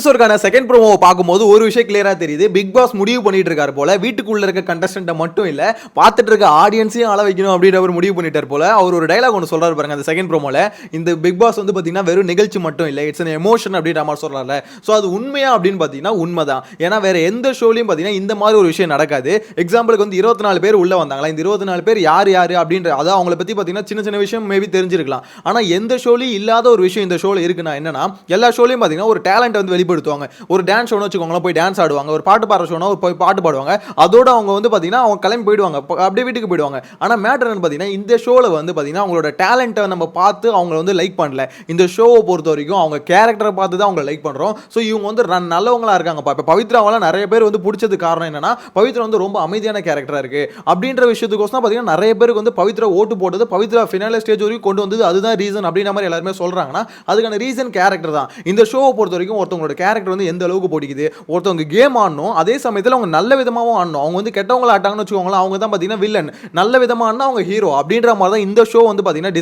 எபிசோடுக்கான second ப்ரோமோவை பார்க்கும்போது ஒரு விஷயம் கிளியரா தெரியுது. பிக் பாஸ் முடிவு பண்ணிட்டு இருக்காரு போல. வீட்டுக்குள்ள இருக்க கண்டஸ்டன்ட்டை மட்டும் இல்ல, பார்த்துட்டு இருக்க ஆடியன்ஸையும் அள வைக்கணும் அப்படின்ற அவர் முடிவு பண்ணிட்டார் போல. அவர் ஒரு டயலாக் ஒன்று சொல்றாரு பாருங்க அந்த செகண்ட் ப்ரோமோல. இந்த பிக் பாஸ் வந்து பாத்தீங்கன்னா வெறும் நிகழ்ச்சி மட்டும் இல்ல, இட்ஸ் an எமோஷன் அப்படின்ற மாதிரி சொல்றாருல. ஸோ அது உண்மையா அப்படின்னு பாத்தீங்கன்னா உண்மைதான். ஏன்னா வேற எந்த ஷோலையும் பாத்தீங்கன்னா இந்த மாதிரி ஒரு விஷயம் நடக்காது. எக்ஸாம்பிளுக்கு வந்து 24 பேர் உள்ள வந்தாங்களா, இந்த 24 பேர் யார் யாரு அப்படின்ற அதாவது அவங்கள பத்தி பாத்தீங்கன்னா சின்ன சின்ன விஷயம் மேபி தெரிஞ்சிருக்கலாம். ஆனா எந்த ஷோலையும் இல்லாத ஒரு விஷயம் இந்த ஷோல இருக்குன்னா என்னன்னா, எல்லா ஷோலையும் பாத்தீங்கன்னா ஒரு டேலண்ட் வந்து வெளிப்படுத்துவாங்க. ஒரு டான்ஸ் ஷோன்னு வச்சுக்கோங்களேன், போய் டான்ஸ் ஆடுவாங்க. ஒரு பாட்டு பாடுற ஷோனா போய் பாட்டு பாடுவாங்க. அதோட அவங்க வந்து பாத்தீங்கன்னா அவங்க கிளம்பி போயிடுவாங்க, அப்படியே வீட்டுக்கு போயிடுவாங்க. ஆனா மேட்டர் என்ன பாத்தீங்கன்னா, இந்த ஷோல வந்து பாத்தீங்கன்னா அவங்களோட டேலண்ட்டை நம்ம பார்த்து அவங்க வந்து லைக் பண்ணல. இந்த ஷோவை பொறுத்த வரைக்கும் அவங்க கேரக்டரை பார்த்து தான் அவங்க லைக் பண்றோம். ஸோ இவங்க வந்து நல்லவங்களா இருக்காங்க. இப்போ பவித்ராவெல்லாம் நிறைய பேர் வந்து பிடிச்சது காரணம் என்னன்னா, பவித்ரா வந்து ரொம்ப அமைதியான கேரக்டரா இருக்கு அப்படின்ற விஷயத்துக்கோசம் பாத்தீங்கன்னா நிறைய பேருக்கு வந்து பவித்ரா ஓட்டு போட்டது, பவித்ரா ஃபினாலே ஸ்டேஜ் வரைக்கும் கொண்டு வந்தது அதுதான் ரீசன் அப்படின்ற மாதிரி எல்லாருமே சொல்றாங்கன்னா அதுக்கான ரீசன் கேரக்டர் தான். இந்த ஷோவை பொறுத்த வரைக்கும் ஒருத்தவங்களோட கேரக்டர் வந்து எந்த அளவுக்கு பிடிக்குது, ஒருத்தவங்க கேம் ஆடணும், அதே சமயத்தில் அவங்க நல்ல விதமாகவும் ஆடணும். அவங்க வந்து கெட்டவங்கள ஆட்டாங்கன்னு வச்சுக்கோங்களேன், அவங்க தான் பார்த்தீங்கன்னா வில்லன். நல்ல விதமாக ஆடினா அவங்க ஹீரோ அப்படின்ற மாதிரி தான் இந்த ஷோ வந்து பார்த்தீங்கன்னா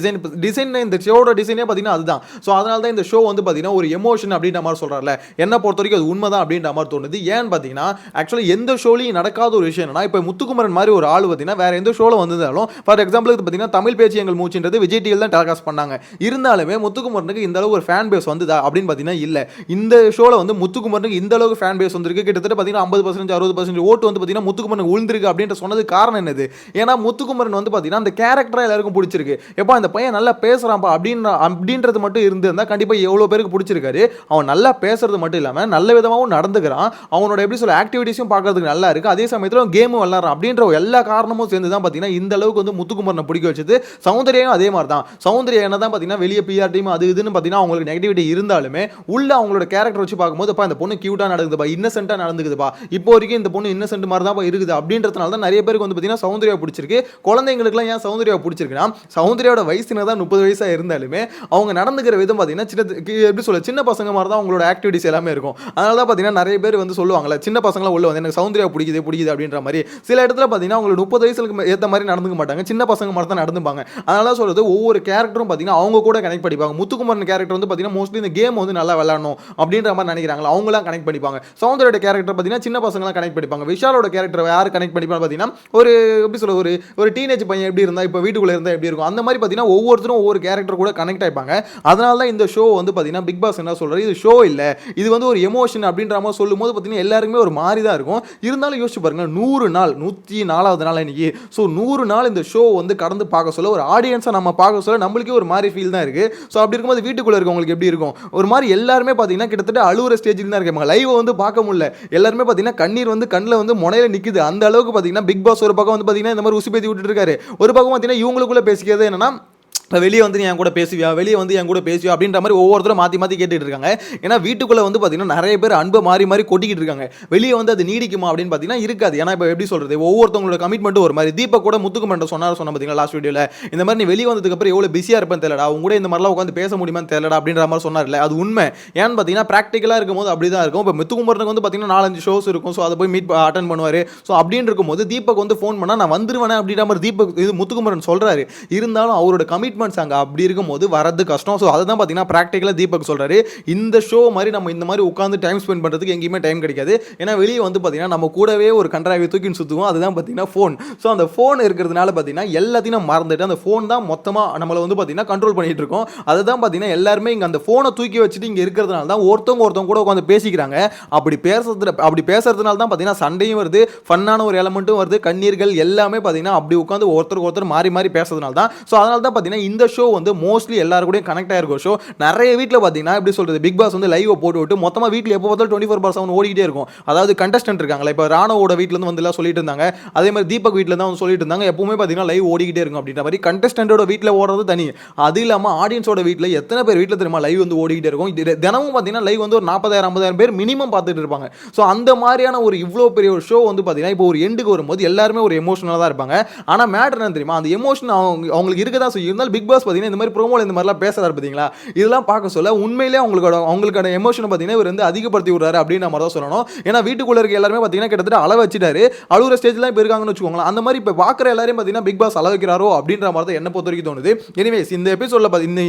டிசைன் இந்த ஷோட டிசைனே பார்த்தீங்கன்னா அதுதான். ஸோ அதனால தான் இந்த ஷோ வந்து பார்த்தீங்கன்னா ஒரு எமோஷன் அப்படின்ற மாதிரி சொல்கிறார்ல, என்ன பொறுத்த வரைக்கும் அது உண்மைதான் அப்படின்ற மாதிரி தோணுது. ஏன்னு பார்த்தீங்கன்னா ஆக்சுவலி எந்த ஷோலையும் நடக்காத ஒரு விஷயம் என்னன்னா, இப்போ முத்துக்குமரன் மாதிரி ஒரு ஆள் பார்த்தீங்கன்னா வேற எந்த ஷோவில் வந்திருந்தாலும், ஃபார் எக்ஸாம்பிளுக்கு பார்த்தீங்கன்னா தமிழ் பேச்சு எங்கள் மூச்சுன்றது விஜய் டிவியில் தான் டெலிகாஸ்ட் பண்ணாங்க. இருந்தாலுமே முத்துக்குமரனுக்கு இந்த அளவு ஒரு ஃபேன் பேஸ் வந்ததா அப்படின்னு பார்த்தீங்கன்னா இல்லை. இந்த ஷோவில் வந்து முத்துக்குமரனுக்கு இந்த அளவுக்கு ஃபேன் பேஸ் வந்திருக்கு. கிட்டத்தட்ட பார்த்தீங்கன்னா 50% 60% ஓட்டு வந்து பார்த்தீங்கன்னா முத்துக்குமரன் விழுந்திருக்கு அப்படின்ற சொன்னது காரணம் என்னது? ஏன்னா முத்துக்குமரன் வந்து பார்த்தீங்கன்னா அந்த கேரக்டரா எல்லாருக்கும் பிடிச்சிருக்கு. எப்போ அந்த பையன் நல்லா பேசுறான்ப்பா அப்படின்றது மட்டும் இருந்திருந்தா கண்டிப்பாக எவ்வளோ பேருக்கு பிடிச்சிருக்காரு. அவன் நல்லா பேசுறது மட்டும் இல்லாமல் நல்ல விதமாகவும் நடந்துக்கிறான். அவனோட எப்படி சொல்ல ஆக்டிவிட்டிஸும் பார்க்கறதுக்கு நல்லா இருக்கு. அதே சமயத்தில் கேமும் விளாட்றான் அப்படின்ற எல்லா காரணமும் சேர்ந்து தான் பார்த்தீங்கன்னா இந்த அளவுக்கு வந்து முத்துக்குமரனை பிடிக்க வச்சது. சௌந்தர்யம் அதே மாதிரி தான். சௌந்தர்யா என்ன தான் பார்த்தீங்கன்னா வெளியே பிஆர் டீம் அது இதுன்னு பார்த்தீங்கன்னா அவங்களுக்கு நெகட்டிவிட்டி இருந்தாலுமே உள்ள அவங்களோட கேரக்டர் வச்சு பார்க்கும்போது இந்த பொண்ணு கியூட்டா நடக்குதுப்பா, இன்னசென்ட்டா நடந்துக்குதுப்பா, இப்போ வரைக்கும் இந்த பொண்ணு இன்னசென்ட் மாதிரி தான் இருக்குது அப்படின்றதுனால தான் நிறைய பேருக்கு வந்து பார்த்தீங்கன்னா சௌந்தர்யா பிடிச்சிருக்கு. குழந்தைங்களுக்குலாம் ஏன் சௌந்தர்யா பிடிச்சிருக்குன்னா, சௌந்தர்யாவோட வயசு தான் 30 வயசாக இருந்தாலுமே அவங்க நடந்துக்கிற விதம் பார்த்தீங்கன்னா எப்படி சொல்ல சின்ன பசங்க மாதிரி தான் அவங்களோட ஆக்டிவிட்டிஸ் எல்லாமே இருக்கும். அதனால தான் பார்த்தீங்கன்னா நிறைய பேர் வந்து சொல்லுவாங்கல்ல, சின்ன பசங்களாம் உள்ள வந்து எனக்கு சௌந்தர்யா பிடிக்குது அப்படின்ற மாதிரி. சில இடத்துல பார்த்தீங்கன்னா அவங்களுக்கு 30 வயசுக்கு ஏற்ற மாதிரி நடந்துக்க மாட்டாங்க, சின்ன பசங்க மாதிரி தான் நடந்துப்பாங்க. அதனால தான் சொல்றது ஒவ்வொரு கேரக்டரும் பார்த்தீங்கன்னா அவங்க கூட கனெக்ட் பண்ணிப்பாங்க. முத்துக்குமரன் கேரக்டர் வந்து பார்த்தீங்கன்னா மோஸ்ட்லி இந்த கேம் வந்து நல்லா விளையாடணும் அப்படின்ற மாதிரி நினைக்கிறாங்களா, அவங்களாம் கனெக்ட் பண்ணிப்பாங்க. சௌந்தர்யோட கேரக்டர் பார்த்தீங்கன்னா சின்ன பசங்களாம் கனெக்ட் பண்ணிப்பாங்க. விஷாலோட கேரக்டர் யார் கனெக்ட் பண்ணிப்பாங்க பார்த்தீங்கன்னா ஒரு எப்படி சொல்ல ஒரு டீனேஜ் பையன் எப்படி இருந்தால் இப்போ வீட்டுக்குள்ளே இருந்தால் எப்படி இருக்கும் அந்த மாதிரி பார்த்தீங்கன்னா ஒவ்வொருத்தரும் ஒவ்வொரு கேரக்டர் கூட கனெக்ட் ஆகிப்பாங்க. அதனால தான் இந்த ஷோ வந்து பார்த்தீங்கன்னா பிக் பாஸ் என்ன சொல்கிறாரு, இது ஷோ இல்லை, இது வந்து ஒரு எமோஷன் அப்படின்ற மாதிரி சொல்லும் போது பார்த்தீங்கன்னா எல்லாருக்குமே ஒரு மாதிரி தான் இருக்கும். இருந்தாலும் யோசிச்சு பாருங்க, 100 நாள் 104வது நாள் இன்னைக்கு. ஸோ 100 நாள் இந்த ஷோ வந்து கடந்து பார்க்க சொல்ல ஒரு ஆடியன்ஸை நம்ம பார்க்க சொல்ல நம்மளுக்கே ஒரு மாதிரி ஃபீல் தான் இருக்குது. ஸோ அப்படி இருக்கும்போது வீட்டுக்குள்ளே இருக்கவங்களுக்கு எப்படி இருக்கும், ஒரு மாதிரி எல்லாருமே பார்த்தீங்கன்னா கிட்டத்தட்ட அழுவுற ஸ்டேஜில் தான் இருக்காங்க. லைவ் வந்து பார்க்க முடியல, எல்லாருமே பார்த்தீங்கன்னா கண்ணீர் வந்து கண்ணில் வந்து முனையில நிற்குது. அந்த அளவுக்கு பார்த்தீங்கன்னா பிக் பாஸ் ஒரு பக்கம் வந்து பார்த்தீங்கன்னா இந்த மாதிரி உசுப்பேத்தி விட்டுட்டு இருக்காரு. ஒரு பக்கம் பார்த்தீங்கன்னா இவங்களுக்குள்ள பேசிக்கிறது என்னன்னா, இப்போ வெளியே வந்து நீ என் கூட பேசுவியா, வெளியே வந்து என் கூட பேசுவியா அப்படின்ற மாதிரி ஒவ்வொருத்தரும் மாற்றி மாற்றி கேட்டுட்டு இருக்காங்க. ஏன்னா வீட்டுக்குள்ளே வந்து பார்த்தீங்கன்னா நிறைய பேர் அன்பை மாறி மாறி கொட்டிக்கிட்டு இருக்காங்க. வெளியே வந்து அது நீடிக்குமா அப்படின்னு பார்த்தீங்கன்னா இருக்காது. ஏன்னா இப்போ எப்படி சொல்கிறது, ஒவ்வொருத்தவங்களோட கமிட்மெண்ட்டும் ஒரு மாதிரி. தீபக் கூட முத்துக்குமரன் சொன்ன பார்த்தீங்கன்னா லாஸ்ட் வீடியோவில் இந்த மாதிரி நீ வெளியே வந்ததுக்கப்புறம் எவ்வளோ பிஸியாக இருப்பேன் தெரியலடா, அவங்க கூட இந்த மாதிரிலாம் உட்காந்து பேச முடியுமான்னு தெரியலடா அப்படின்ற மாதிரி சொன்னார்ல, அது உண்மை. ஏன்னு பார்த்தீங்கன்னா ப்ராக்டிக்கலாக இருக்கும்போது அப்படி தான் இருக்கும். இப்போ முத்துக்குமரனுக்கு வந்து பார்த்தீங்கன்னா 4-5 ஷோஸ் இருக்கும். ஸோ அதை போய் அட்டன் பண்ணுவார். ஸோ அப்படின்னு இருக்கும்போது தீபக் வந்து ஃபோன் பண்ணால் நான் வந்துருவேன் அப்படின்ற மாதிரி தீபக் இது முத்துக்குமரன் சொல்கிறாரு. இருந்தாலும் அவரோட கமிட்மெண்ட்ஸ் அங்கே அப்படி இருக்கும் போது வரது கஷ்டம். ஸோ அதை தான் பார்த்தீங்கன்னா ப்ராக்டிக்கலாக தீபக் சொல்கிறாரு. இந்த ஷோ மாதிரி நம்ம இந்த மாதிரி உட்காந்து டைம் ஸ்பெண்ட் பண்ணுறதுக்கு எங்கேயுமே டைம் கிடைக்காது. ஏன்னா வெளியே வந்து பார்த்தீங்கன்னா நம்ம கூடவே ஒரு கன்றாவை தூக்கின்னு சுற்றுவோம், அதுதான் பார்த்தீங்கன்னா ஃபோன். ஸோ அந்த ஃபோன் இருக்கிறதுனால பார்த்தீங்கன்னா எல்லாத்தையும் மறந்துட்டு அந்த ஃபோன் தான் மொத்தமாக நம்மளை வந்து பார்த்தீங்கன்னா கண்ட்ரோல் பண்ணிட்டு இருக்கோம். அதை தான் பார்த்தீங்கன்னா எல்லாருமே இங்கே அந்த ஃபோனை தூக்கி வச்சுட்டு இங்கே இருக்கிறதுனால தான் ஒருத்தவங்க கூட உட்காந்து பேசிக்கிறாங்க. அப்படி பேசுறதுனால தான் பார்த்தீங்கன்னா சண்டையும் வருது, ஃபன்னான ஒரு எலமெண்ட்டும் வருது, கண்ணீர்கள் எல்லாமே பார்த்தீங்கன்னா அப்படி உட்காந்து ஒருத்தருக்கு ஒருத்தர் மாறி மாறி பேசுறதுனால தான். ஸோ அதனால தான் பார்த்தீங்கன்னா இந்த ஷோ வந்து மோஸ்ட்லி எல்லாரும் கூட கனெக்ட் ஆயிருக்கும் ஷோ. நிறைய வீட்டில் பார்த்தீங்கன்னா எப்படி சொல்றது, பிக் பாஸ் வந்து லைவ் போட்டு விட்டு மொத்தமாக வீட்டில் எப்போ பார்த்தாலும் 24/7 ஓடிக்கிட்டே இருக்கும். அதாவது கண்டஸ்டன்ட் இருக்காங்களா, இப்போ ராணவோட வீட்டிலேருந்து வந்து எல்லாம் சொல்லிட்டு இருந்தாங்க, அதே மாதிரி தீபக் வீட்டில் தான் வந்து சொல்லிட்டு இருந்தாங்க, எப்பவுமே பார்த்தீங்கன்னா லைவ் ஓடிக்கிட்டே இருக்கும் அப்படின்ற மாதிரி. கண்டஸ்டன்டோட வீட்டில் ஓடுறது தனி, அது இல்லாமல் ஆடியன்ஸோட வீட்டில் எத்தனை பேர் வீட்டில் தெரியுமா லைவ் வந்து ஓடிக்கிட்டே இருக்கும். தினமும் பார்த்தீங்கன்னா லைவ் வந்து ஒரு 40,000-50,000 பேர் மினிமம் பார்த்துட்டு இருப்பாங்க. ஸோ அந்த மாதிரியான ஒரு இவ்வளோ பெரிய ஒரு ஷோ வந்து பார்த்தீங்கன்னா இப்போ ஒரு எண்டுக்கு வரும்போது எல்லாருமே ஒரு எமோஷனலாக தான் இருப்பாங்க. ஆனால் மேட்டர் என்ன தெரியுமா, அந்த எமோஷன் அவங்களுக்கு இருக்க தான் செய்யும். இருந்தாலும் பிக் பாஸ் பார்த்தீங்கன்னா இந்த மாதிரி ப்ரோமோல இந்த மாதிரிலாம் பேசுறாரு பார்த்தீங்களா, இதெல்லாம் பார்க்க சொல்ல உண்மையிலேயே அவங்களுக்கான எமோஷனை பார்த்தீங்கன்னா இவர் வந்து அதிகப்படுத்தி விடுறாரு அப்படின்ற மாதிரி தான் சொல்லணும். ஏன்னா வீட்டுக்குள்ள இருக்க எல்லாருமே பார்த்தீங்கன்னா கிட்டத்தட்ட அள வச்சுட்டாரு. அழுகுற ஸ்டேஜ்லாம் இப்போ இருக்காங்கன்னு வச்சுக்கோங்களேன். அந்த மாதிரி இப்போ பார்க்குற எல்லாரையும் பார்த்தீங்கன்னா பிக் பாஸ் அள வைக்கிறாரோ அப்படின்ற மாதிரி தான் என்ன பொறுத்த வரைக்கும் தோணுது. எனிவேஸ் இந்த எபிசோட்ல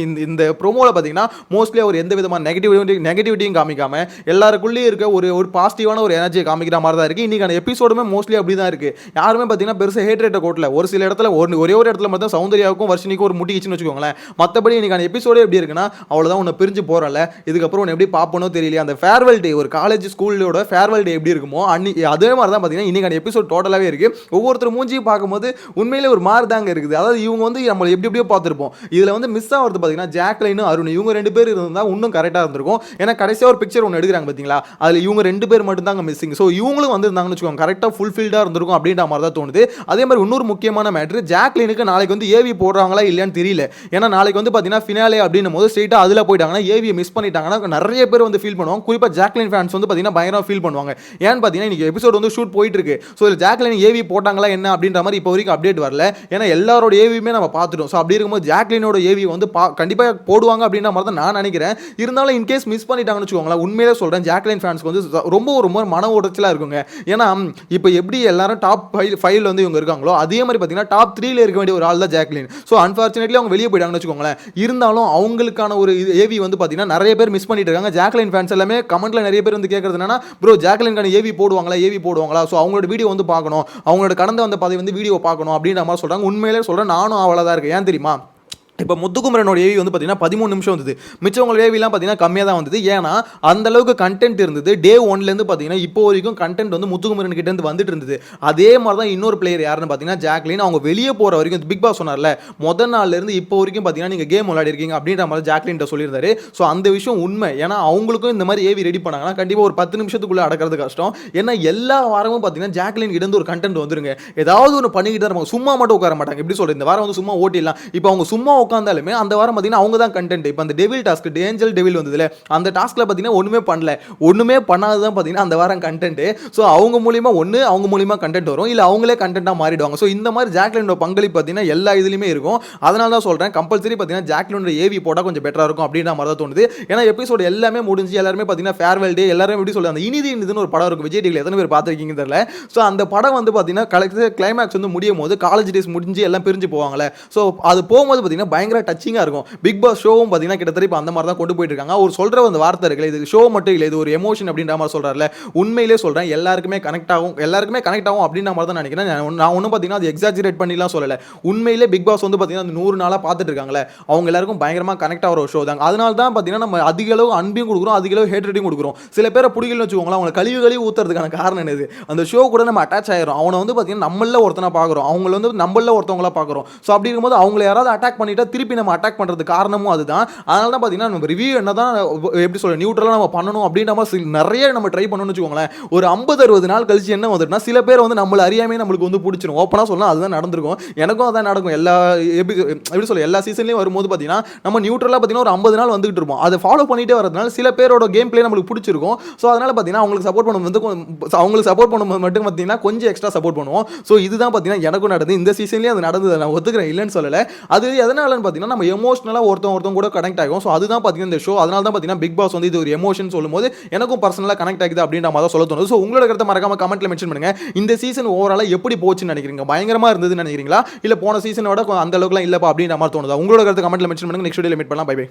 இந்த ப்ரோமோல பார்த்தீங்கன்னா மோஸ்ட்லி அவர் எந்த விதமான நெகட்டிவிட்டியும் காமிக்காம எல்லாருக்குள்ளேயும் இருக்க ஒரு பாசிட்டிவான ஒரு எனர்ஜியை காமிக்கிற மாதிரி தான் இருக்கு. இன்னைக்கான எபிசோடுமே மோஸ்ட்லி அப்படி தான் இருக்கு. யாருமே பார்த்தீங்கன்னா பெருசாக ஹேட் ரேட்டை கோட்டல. ஒரு சில இடத்துல ஒரே ஒரு இடத்துல மட்டும் சௌந்தர்யாவுக்கும் வர்ஷினிக்கும் ஒரு முட்டிக்கிச்சுன்னு வச்சுக்கோங்களேன். மற்றபடி இன்னைக்கான எபிசோடே எப்படி இருக்குன்னா அவ்வளோதான், உன்னை பிரிஞ்சு போறல, இதுக்கப்புறம் உன்னை எப்படி பார்ப்பனோ தெரியல. அந்த ஃபேர்வெல் டே, ஒரு காலேஜ் ஸ்கூலோட ஃபேர்வெல் டே எப்படி இருக்குமோ அதே மாதிரி தான் பார்த்தீங்கன்னா இன்னைக்கான எபிசோட் டோட்டலாகவே இருக்கு. ஒவ்வொருத்தர் மூஞ்சியும் பார்க்கும்போது உண்மையிலே ஒரு மாதிரி தாங்க இருக்குது. அதாவது இவங்க வந்து நம்ம எப்படியோ பார்த்துருப்போம். இதில் வந்து மிஸ் ஆகிறது பார்த்தீங்கன்னா ஜாக்லைனும் அருண், இவங்க 2 பேர் இருந்தால் இன்னும் கரெக்டாக இருந்திருக்கும். ஏன்னா கடைசியாக ஒரு பிக்சர் ஒன்று எடுக்கிறாங்க பார்த்தீங்களா, அதில் இவங்க 2 பேர் மட்டும் தாங்க மிஸ்ஸிங். ஸோ இவங்களும் வந்திருந்தாங்கன்னு வச்சுக்கோங்க, கரெக்டாக ஃபுல்ஃபில்டாக இருந்திருக்கும் அப்படின்ற மாதிரி தான் தோணுது. அதே மாதிரி இன்னொரு முக்கியமான மேட்ரு, ஜாக்லினுக்கு நாளைக்கு வந்து ஏவி போடுறாங்களா இல்லையான்னு தெரியல. ஏன்னா நாளைக்கு வந்து பார்த்தீங்கன்னா ஃபினாலே அப்படின்னும் போது ஸ்ட்ரெயிட்டாக அதில் போயிட்டாங்கன்னா ஏவியை மிஸ் பண்ணிட்டாங்கன்னா நிறைய பேர் வந்து ஃபீல் பண்ணுவாங்க. குறிப்பாக ஜாக்லின் ஃபேன்ஸ் வந்து பார்த்தீங்கன்னா பயங்கரமாக ஃபீல் பண்ணுவாங்க. ஏன்னு பார்த்தீங்கன்னா இன்னைக்கு எபிசோட் வந்து ஷூட் போயிட்டு இருக்கு. ஸோ இதில் ஜாக்லின் ஏவி போட்டாங்களா என்ன அப்படின்ற மாதிரி இப்போ வரைக்கும் அப்டேட் வரல. ஏன்னா எல்லாரோட ஏவியுமே நம்ம பார்த்துட்டோம். ஸோ அப்படி இருக்கும்போது ஜாக்லினோட ஏவி வந்து கண்டிப்பாக போடுவாங்க அப்படின்ற மாதிரி தான் நான் நினைக்கிறேன். இருந்தாலும் இன்கேஸ் மிஸ் பண்ணிட்டாங்கன்னு வச்சுக்கோங்களேன், உண்மையிலே சொல்கிறேன் ஜாக்லின் ஃபேன்ஸ்க்கு வந்து ரொம்ப மன உடைச்சலாக இருக்குங்க. ஏன்னா இப்போ எப்படி எல்லாரும் டாப் 5 வந்து இவங்க இருக்காங்களோ அதே மாதிரி பார்த்தீங்கன்னா டாப் 3ல இருக்க வேண்டிய ஒரு ஆள் தான் ஜாக்லின். ஸோ அன்ஃபார்ச்சுனேட்லி அவங்க வெளியே போயிட்டாங்கன்னு வச்சுக்கோங்களேன். இருந்தாலும் அவங்களுக்கான ஒரு ஏவி வந்து பார்த்தீங்கன்னா நிறைய பேர் மிஸ் பண்ணிட்டு இருக்காங்க. ஜாக்லின் ஃபேன்ஸ் எல்லாமே கமெண்ட்ல நிறைய பேர் வந்து கேட்கறது என்னன்னா, ப்ரோ ஜாக்லின்கான ஏவி போடுவாங்களா, ஸோ அவங்களோட வீடியோ வந்து பார்க்கணும், அவங்களோட கடந்த வந்த பதவி வந்து வீடியோ பார்க்கணும் அப்படின்ற மாதிரி சொல்கிறாங்க. உண்மையிலே சொல்கிறேன், நானும் அவ்வளோதான் இருக்கேன். ஏன் தெரியுமா, இப்போ முத்துக்குமரனோட ஏவி வந்து பார்த்தீங்கன்னா 13 நிமிஷம் வந்தது. மிச்சவங்க ஏவிலாம் பார்த்தீங்கன்னா கம்மியாக தான் வந்தது. ஏன்னா அந்த அளவுக்கு கண்டென்ட் இருந்தது. டே 1லேருந்து பார்த்தீங்கன்னா இப்போ வரைக்கும் கண்டென்ட் வந்து முத்துக்குமரன் கிட்டேருந்து வந்துட்டு இருந்தது. அதே மாதிரி தான் இன்னொரு பிளேயர் யாருன்னு பார்த்தீங்கன்னா ஜாக்லின். அவங்க வெளியே போகிற வரைக்கும் பிக் பாஸ் சொன்னார்ல, முதல் நாள்லேருந்து இப்போ வரைக்கும் பார்த்தீங்கன்னா நீங்கள் கேம் விளையாடி இருக்கீங்க அப்படின்ற மாதிரி ஜாக்லின்ட்ட சொல்லியிருந்தாரு. ஸோ அந்த விஷயம் உண்மை. ஏன்னா அவங்களுக்கும் இந்த மாதிரி ஏவி ரெடி பண்ணாங்கன்னா கண்டிப்பாக ஒரு 10 நிமிஷத்துக்குள்ளே அடக்கிறது கஷ்டம். ஏன்னா எல்லா வாரமும் பார்த்தீங்கன்னா ஜாக்லின் கிட்ட ஒரு கண்டென்ட் வந்துருங்க. ஏதாவது ஒன்று பண்ணிக்கிட்டு தான் இருப்பாங்க. சும்மா மட்டும் உட்கார மாட்டாங்க. எப்படி சொல்கிறது, இந்த வாரம் வந்து சும்மா ஓட்டிடலாம். இப்போ அவங்க சும்மா உட்காந்தாலுமே அந்த வாரம் பார்த்தீங்கன்னா அவங்க தான் கண்டென்ட். இப்போ அந்த டெவில் டாஸ்க், ஏஞ்சல் டெவில் வந்ததுல அந்த டாஸ்க்ல பார்த்தீங்கன்னா ஒண்ணுமே பண்ணாது தான் பார்த்தீங்கன்னா அந்த வாரம் கண்டென்ட். ஸோ அவங்க மூலியமா கண்டென்ட் வரும், இல்லை அவங்களே கண்டென்ட்டாக மாறிடுவாங்க. ஸோ இந்த மாதிரி ஜாக்லினோட பங்களிப்பு பார்த்தீங்கன்னா எல்லா இதுலையுமே இருக்கும். அதனால தான் சொல்கிறேன், கம்பல்சரி பார்த்தீங்கன்னா ஜாக்லினோட ஏவி போட்டால் கொஞ்சம் பெட்டராக இருக்கும் அப்படின்ற மாதிரி தான் தோணுது. ஏன்னா எபிசோடு எல்லாமே முடிஞ்சு எல்லாருமே பார்த்தீங்கன்னா ஃபேர்வெல் டே எல்லாரும் எப்படி சொல்லுவாங்க, அந்த இனிதுன்னு ஒரு படம் இருக்கும் விஜய் டிவியில், எத்தனை பேர் பார்த்துருக்கீங்க தெரியல. ஸோ அந்த படம் வந்து பார்த்தீங்கன்னா கிளைமேக்ஸ் வந்து முடியும் போது காலேஜ் டேஸ் முடிஞ்சு எல்லாம் பிரிஞ்சு போவாங்களே. ஸோ அது போகும்போது பார்த்தீங்கன்னா பயங்கர டச்சிங்காக இருக்கும். பிக் பாஸ் ஷோவும் பார்த்தீங்கன்னா கிட்டத்தட்ட இப்போ அந்த மாதிரி தான் கொண்டு போயிட்டு இருக்காங்க. அவர் சொல்கிற அந்த வார்த்தை இருக்குல்ல, இது ஷோ மட்டும் இல்லை, இது ஒரு எமோஷன் அப்படின்ற மாதிரி சொல்கிறாருல, உண்மையிலே சொல்கிறேன் எல்லாருக்குமே கனெக்ட் ஆகும் அப்படின்ற மாதிரி தான் நினைக்கிறேன். நான் ஒன்றும் பார்த்தீங்கன்னா அது எக்ஸாஜரேட் பண்ணிலாம் சொல்லலை. உண்மையிலே பிக் பாஸ் வந்து பார்த்தீங்கன்னா அந்த 100 நாளாக பார்த்துட்டு இருக்காங்களே, அவங்க எல்லாருக்கும் பயங்கரமாக கனெக்ட் ஆகிற ஒரு ஷோ தாங்க. அதனால தான் பார்த்தீங்கன்னா நம்ம அதிக அளவு அன்பையும் கொடுக்குறோம், அதிக அளவு ஹேட் ரேட்டையும் கொடுக்குறோம். சில பேரை பிடிக்கலன்னு வச்சுக்கோங்களேன், அவங்க கழிவு ஊற்றுறதுக்கான காரணம் என்னது, அந்த ஷோ கூட நம்ம அட்டாச் ஆயிரும். அவனை வந்து பார்த்தீங்கன்னா நம்மள ஒருத்தனை பார்க்குறோம், அவங்கள வந்து நம்மள ஒருத்தவங்களா பார்க்குறோம். ஸோ அப்படி இருக்கும்போது அவங்களை யாராவது அட்டாக் பண்ணிட்டா திருப்பி நம்ம அட்டாக் பண்ணுறது காரணமும் அதுதான். அதனால தான் பார்த்தீங்கன்னா நம்ம ரிவ்யூ என்ன தான் எப்படி சொல்ல நியூட்ரலாக நம்ம பண்ணணும் அப்படின்ற மாதிரி நிறைய நம்ம ட்ரை பண்ணணும்னு வச்சுக்கோங்களேன். ஒரு 50-60 நாள் கழிச்சு என்ன வந்துட்டுனா சில பேர் வந்து நம்மளை அறியாமே நம்மளுக்கு வந்து பிடிச்சிரும். ஓப்பனாக சொல்லலாம், அதுதான் நடந்திருக்கும். எனக்கும் அதான் நடக்கும். எப்படி சொல்ல எல்லா சீசன்லையும் வரும்போது பார்த்தீங்கன்னா நம்ம நியூட்ரலாக பார்த்தீங்கன்னா ஒரு 50 நாள் வந்துகிட்டு இருப்போம். அதை ஃபாலோ பண்ணிட்டே வரதுனால சில பேரோட கேம் பிளே நம்மளுக்கு பிடிச்சிருக்கும். ஸோ அதனால பார்த்தீங்கன்னா அவங்களுக்கு சப்போர்ட் பண்ணும்போது மட்டும் பார்த்தீங்கன்னா கொஞ்சம் எக்ஸ்ட்ரா சப்போர்ட் பண்ணுவோம். ஸோ இதுதான் பார்த்தீங்கன்னா எனக்கும் நடந்து இந்த சீசன்லேயே அது நடந்தது, நான் ஒத்துக்கிறேன், இல்லைன்னு சொல்லலை. அது எதனாலன்னு பார்த்தீங்கன்னா நம்ம எமோஷனலாக ஒருத்தவங்க கூட கனெக்ட் ஆகும். ஸோ அதுதான் பார்த்தீங்கன்னா இந்த ஷோ. அதனால தான் பார்த்தீங்கன்னா பிக் பாஸ் வந்து இது ஒரு எமோஷன் சொல்லும்போது எனக்கும் பர்சனலாக கனெக்ட் ஆகுது அப்படின்ற மாதிரி சொல்ல தோணுது. ஸோ உங்களோட கருத்தை மறக்காம கமெண்ட்ல மென்ஷன் பண்ணுங்க. இந்த சீசன் ஓவராலாக எப்படி போச்சுன்னு நினைக்கிறீங்க? பயங்கரமா இருந்ததுன்னு நினைக்கிறீங்களா, இல்லை போன சீசனோட அந்த அளவுக்குலாம் இல்லப்பா அப்படின்ற மாதிரி தோணுதா? உங்களோட கருத்தை கமெண்ட்ல மென்ஷன் பண்ணுங்க. நெக்ஸ்ட் வீடியோல மீட் பண்ணலாம். Bye by.